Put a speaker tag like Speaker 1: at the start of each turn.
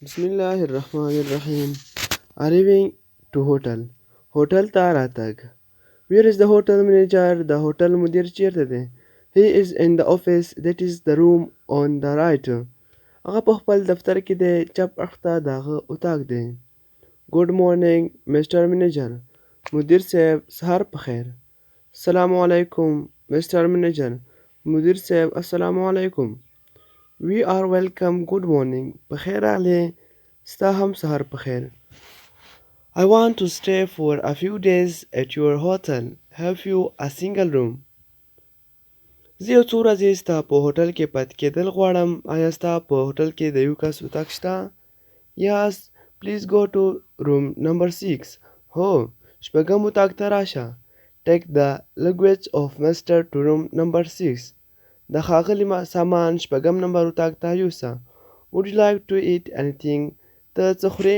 Speaker 1: Bismillahirrahmanirrahim. Arriving to hotel. Hotel ته راتګ. Where is the hotel manager? The hotel مدیر چیرته دی؟ He is in the office. That is the room on the right. هغه په خپل دفتر کې دی. چپ اړخ ته د هغه اتاق دی. Good morning, Mr. Manager. مدیر صاحب سهار په خیر. السلام علیکم Mr. Manager. مدیر صاحب السلام علیکم. We are welcome. Good morning. په خیر راغلی. ستا هم سهار په خیر. I want to stay for a few days at your hotel. Have you a single room? زه یو څو ورځې ستا په هوټل کې پاتې کېدل غواړم. آیا ستا په هوټل کې د یو کس اتاق شته؟ Yes, please go to room number 6. هو، شپږم اتاق ته راشه. Take the luggage of Mr. to room number 6. د ښاغلي سامان شپږم نمبر اتاق ته یوسه. Would you like to eat anything? ته څه خورې؟